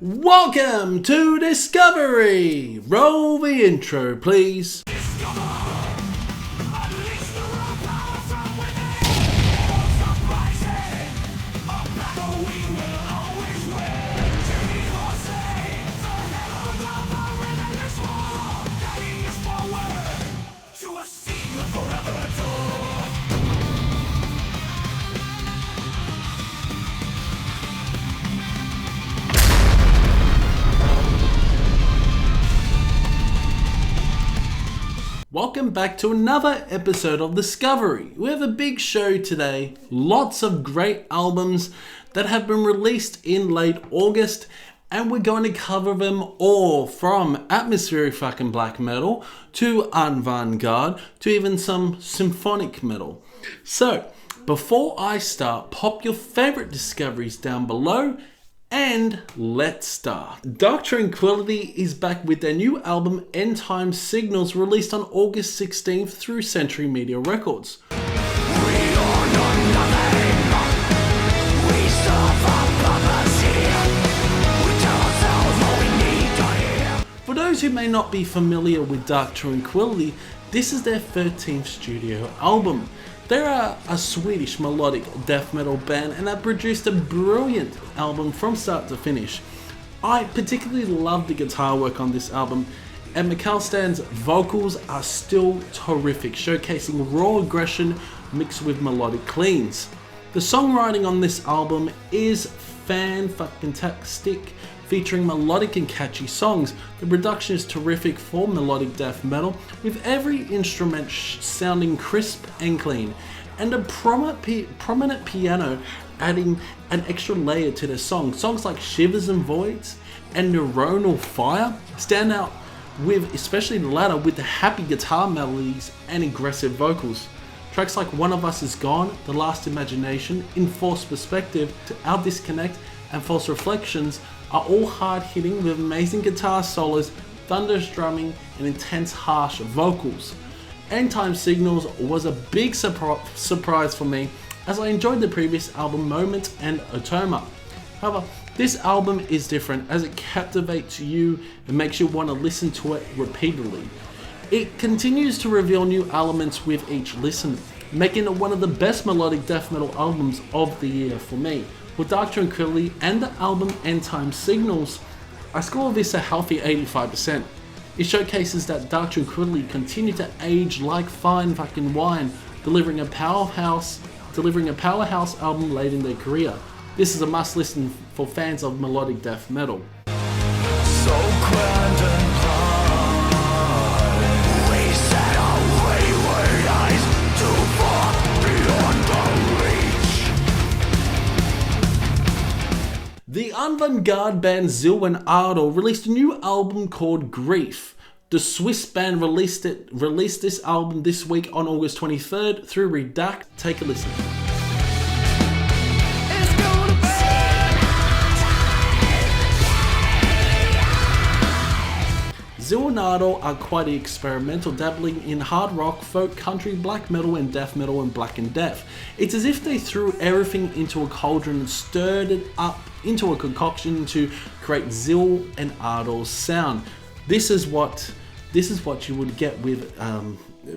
Welcome to Discovery! Roll the intro, please. Welcome back to another episode of Discovery. We have a big show today, lots of great albums that have been released in late August, and we're going to cover them all from atmospheric fucking black metal to avant-garde to even some symphonic metal. So, before I start, pop your favorite discoveries down below and let's start. Tranquillity is back with their new album End Time Signals, released on August 16th through Century Media Records. For those who may not be familiar with Tranquillity, this is their 13th studio album. They're a Swedish melodic death metal band and have produced a brilliant album from start to finish. I particularly love the guitar work on this album, and McAllister's vocals are still terrific, showcasing raw aggression mixed with melodic cleans. The songwriting on this album is fan-fucking-tastic, featuring melodic and catchy songs. The production is terrific for melodic death metal, with every instrument sounding crisp and clean, and a prominent piano adding an extra layer to the song. Songs like Shivers and Voids and Neuronal Fire stand out, with especially the latter, with the happy guitar melodies and aggressive vocals. Tracks like One of Us Is Gone, The Last Imagination, Enforced Perspective, To Our Disconnect, and False Reflections are all hard-hitting with amazing guitar solos, thunderous drumming, and intense, harsh vocals. End Time Signals was a big surprise for me, as I enjoyed the previous album Moment and Otoma. However, this album is different, as it captivates you and makes you want to listen to it repeatedly. It continues to reveal new elements with each listen, making it one of the best melodic death metal albums of the year for me. For Tranquillity and the album End Time Signals, I score this a healthy 85%. It showcases that Tranquillity continue to age like fine fucking wine, delivering a powerhouse album late in their career. This is a must listen for fans of melodic death metal. So grand and high, we set our wayward eyes too far beyond our reach. The avant-garde band Zeal Ardor released a new album called Grief. The Swiss band released this album this week on August 23rd through Redact. Take a listen. Zeal Ardor are quite experimental, dabbling in hard rock, folk, country, black metal, and death metal, and black and death. It's as if they threw everything into a cauldron and stirred it up into a concoction to create Zeal Ardor's sound. This is what you would get with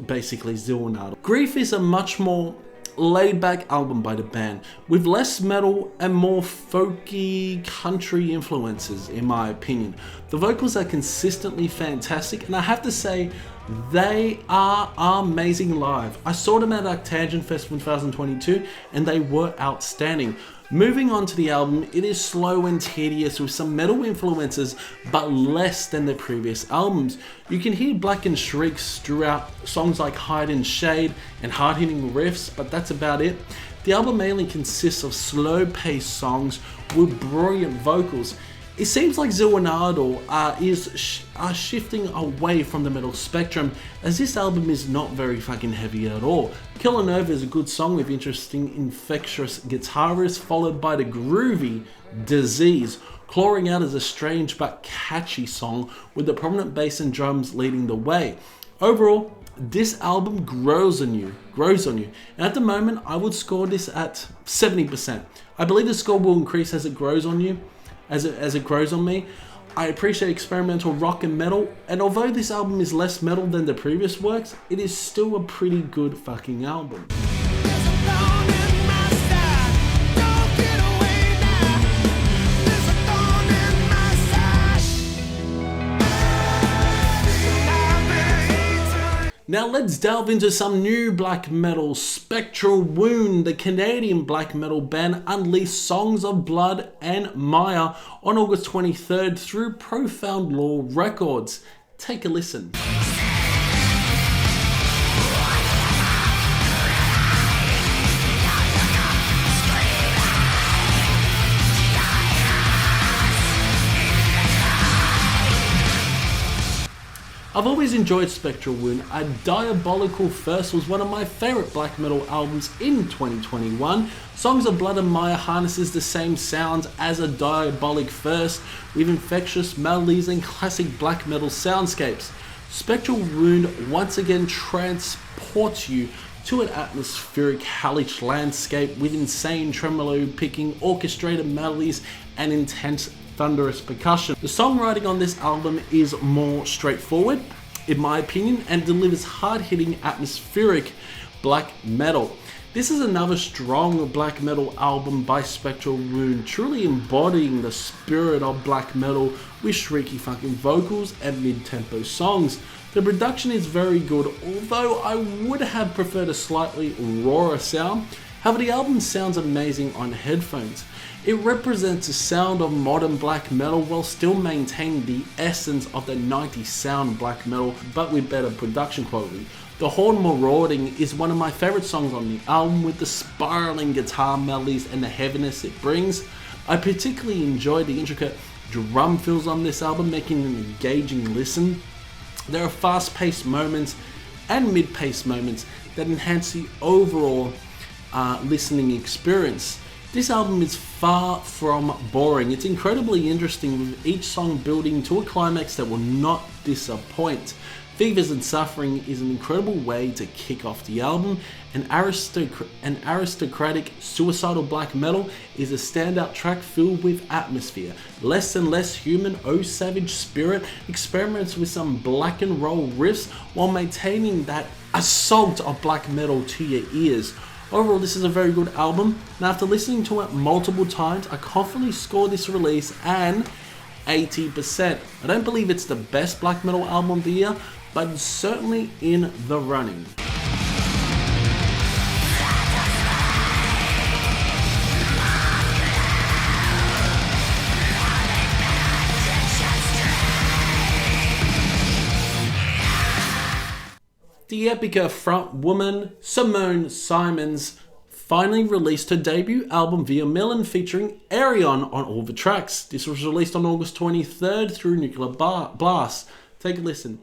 basically Zeal Ardor. Grief is a much more laid-back album by the band, with less metal and more folky country influences, in my opinion. The vocals are consistently fantastic, and I have to say, they are amazing live. I saw them at Arctangent Festival 2022, and they were outstanding. Moving on to the album, it is slow and tedious with some metal influences, but less than their previous albums. You can hear blackened shrieks throughout songs like Hide and Shade and hard-hitting riffs, but that's about it. The album mainly consists of slow-paced songs with brilliant vocals. It seems like Zeal Ardor are shifting away from the metal spectrum, as this album is not very fucking heavy at all. Killer Nova is a good song with interesting, infectious guitar riffs, followed by the groovy Disease. Clawing Out is a strange but catchy song, with the prominent bass and drums leading the way. Overall, this album grows on you. And at the moment, I would score this at 70%. I believe the score will increase as it grows on you. as it grows on me. I appreciate experimental rock and metal, and although this album is less metal than the previous works, it is still a pretty good fucking album. Now let's delve into some new black metal. Spectral Wound, the Canadian black metal band, unleashed Songs of Blood and Mire on August 23rd through Profound Law Records. Take a listen. I've always enjoyed Spectral Wound. A Diabolical First was one of my favourite black metal albums in 2021. Songs of Blood and Mire harnesses the same sounds as A Diabolic First, with infectious melodies and classic black metal soundscapes. Spectral Wound once again transports you to an atmospheric, hellish landscape with insane tremolo picking, orchestrated melodies, and intense thunderous percussion. The songwriting on this album is more straightforward, in my opinion, and delivers hard-hitting, atmospheric black metal. This is another strong black metal album by Spectral Wound, truly embodying the spirit of black metal with shrieky fucking vocals and mid-tempo songs. The production is very good, although I would have preferred a slightly rawer sound. However, the album sounds amazing on headphones. It represents the sound of modern black metal while still maintaining the essence of the 90s sound black metal, but with better production quality. The Horn Marauding is one of my favourite songs on the album, with the spiralling guitar melodies and the heaviness it brings. I particularly enjoy the intricate drum fills on this album, making an engaging listen. There are fast-paced moments and mid-paced moments that enhance the overall listening experience. This album is far from boring. It's incredibly interesting, with each song building to a climax that will not disappoint. Fevers and Suffering is an incredible way to kick off the album. An aristocratic, suicidal black metal is a standout track filled with atmosphere. Less and Less Human, Oh Savage Spirit experiments with some black and roll riffs while maintaining that assault of black metal to your ears. Overall, this is a very good album, and after listening to it multiple times, I confidently score this release an 80%. I don't believe it's the best black metal album of the year, but it's certainly in the running. The Epica frontwoman Simone Simons finally released her debut album Vermillion, featuring Arion on all the tracks. This was released on August 23rd through Nuclear Blast. Take a listen.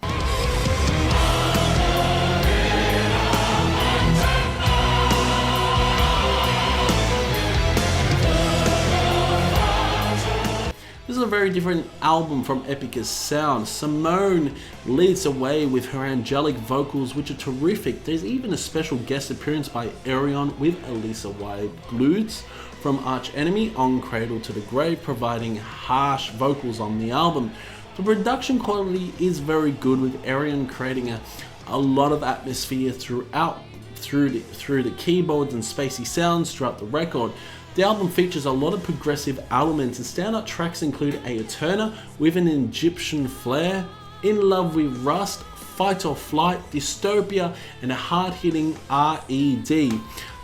This is a very different album from Epica's sound. Simone leads the way with her angelic vocals, which are terrific. There's even a special guest appearance by Arion with Elisa White-Glutes from Arch Enemy on Cradle to the Grave, providing harsh vocals on the album. The production quality is very good, with Arion creating a lot of atmosphere through the keyboards and spacey sounds throughout the record. The album features a lot of progressive elements, and standout tracks include A Eterna with an Egyptian flair, In Love with Rust, Fight or Flight, Dystopia, and a hard-hitting R.E.D.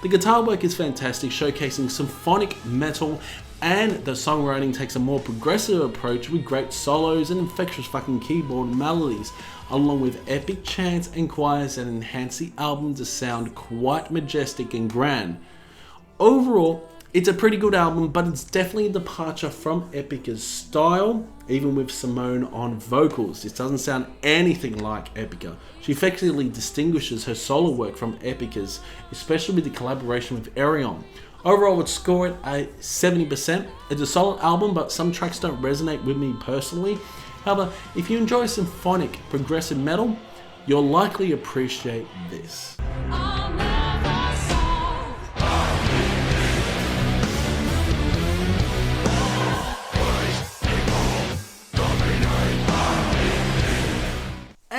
The guitar work is fantastic, showcasing symphonic metal, and the songwriting takes a more progressive approach with great solos and infectious fucking keyboard melodies, along with epic chants and choirs that enhance the album to sound quite majestic and grand. Overall, it's a pretty good album, but it's definitely a departure from Epica's style, even with Simone on vocals. This doesn't sound anything like Epica. She effectively distinguishes her solo work from Epica's, especially with the collaboration with Arion. Overall, I would score it a 70%. It's a solid album, but some tracks don't resonate with me personally. However, if you enjoy symphonic progressive metal, you'll likely appreciate this.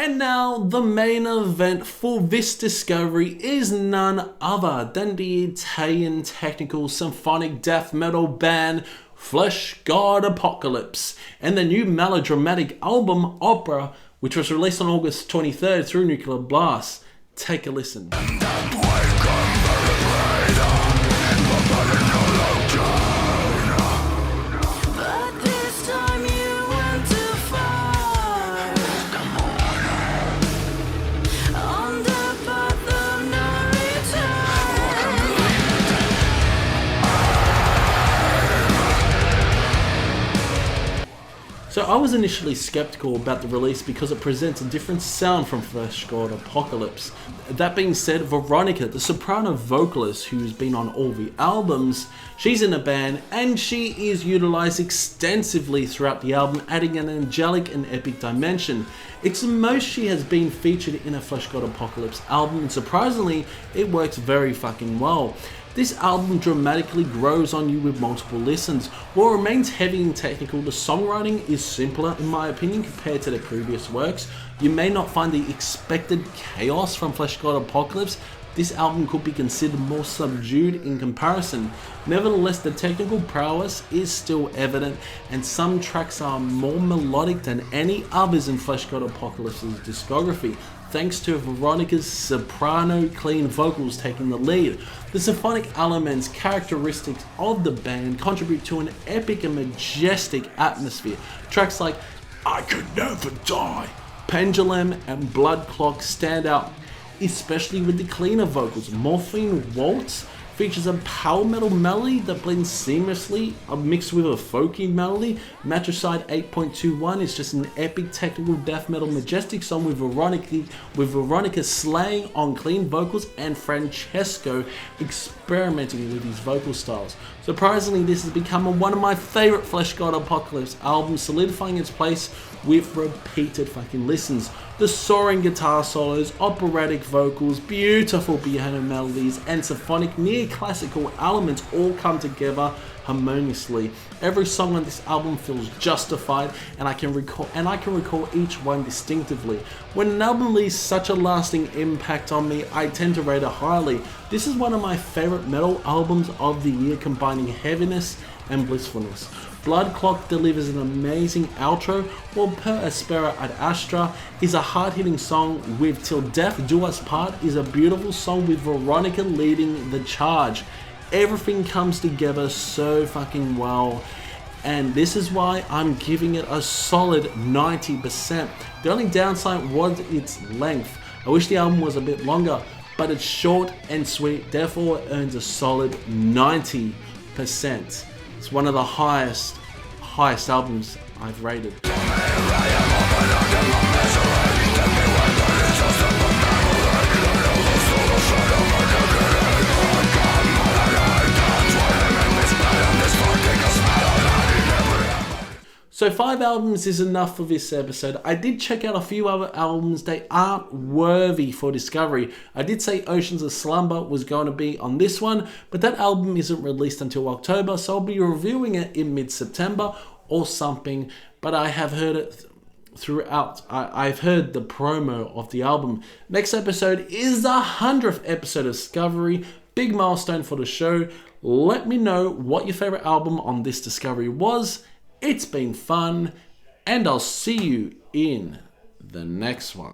And now the main event for this discovery is none other than the Italian technical symphonic death metal band Fleshgod Apocalypse and the new melodramatic album Opera, which was released on August 23rd through Nuclear Blast. Take a listen. So I was initially skeptical about the release because it presents a different sound from Fleshgod Apocalypse. That being said, Veronica, the soprano vocalist who's been on all the albums, she's in the band and she is utilized extensively throughout the album, adding an angelic and epic dimension. It's the most she has been featured in a Fleshgod Apocalypse album, and surprisingly, it works very fucking well. This album dramatically grows on you with multiple listens. While it remains heavy and technical, the songwriting is simpler in my opinion compared to their previous works. You may not find the expected chaos from Fleshgod Apocalypse. This album could be considered more subdued in comparison. Nevertheless, the technical prowess is still evident, and some tracks are more melodic than any others in Fleshgod Apocalypse's discography, thanks to Veronica's soprano clean vocals taking the lead. The symphonic elements characteristics of the band contribute to an epic and majestic atmosphere. Tracks like I Could Never Die, Pendulum, and Blood Clock stand out, especially with the cleaner vocals. Morphine Waltz features a power metal melody that blends seamlessly, mixed with a folky melody. Matricide 8.21 is just an epic technical death metal majestic song with Veronica slaying on clean vocals and Francesco experimenting with his vocal styles. Surprisingly, this has become one of my favorite Fleshgod Apocalypse albums, solidifying its place with repeated fucking listens. The soaring guitar solos, operatic vocals, beautiful piano melodies, and symphonic near-classical elements all come together harmoniously. Every song on this album feels justified, and I can recall each one distinctively. When an album leaves such a lasting impact on me, I tend to rate it highly. This is one of my favorite metal albums of the year, combining heaviness and blissfulness. Blood Clock delivers an amazing outro, while Per Aspera ad Astra is a hard-hitting song with Till Death Do Us Part is a beautiful song with Veronica leading the charge. Everything comes together so fucking well, and this is why I'm giving it a solid 90%. The only downside was its length. I wish the album was a bit longer, but it's short and sweet, therefore it earns a solid 90%. It's one of the highest albums I've rated. So 5 albums is enough for this episode. I did check out a few other albums. They aren't worthy for discovery. I did say Oceans of Slumber was going to be on this one, but that album isn't released until October, so I'll be reviewing it in mid-September or something, but I have heard it throughout. I've heard the promo of the album. Next episode is the 100th episode of Discovery. Big milestone for the show. Let me know what your favorite album on this Discovery was. It's been fun, and I'll see you in the next one.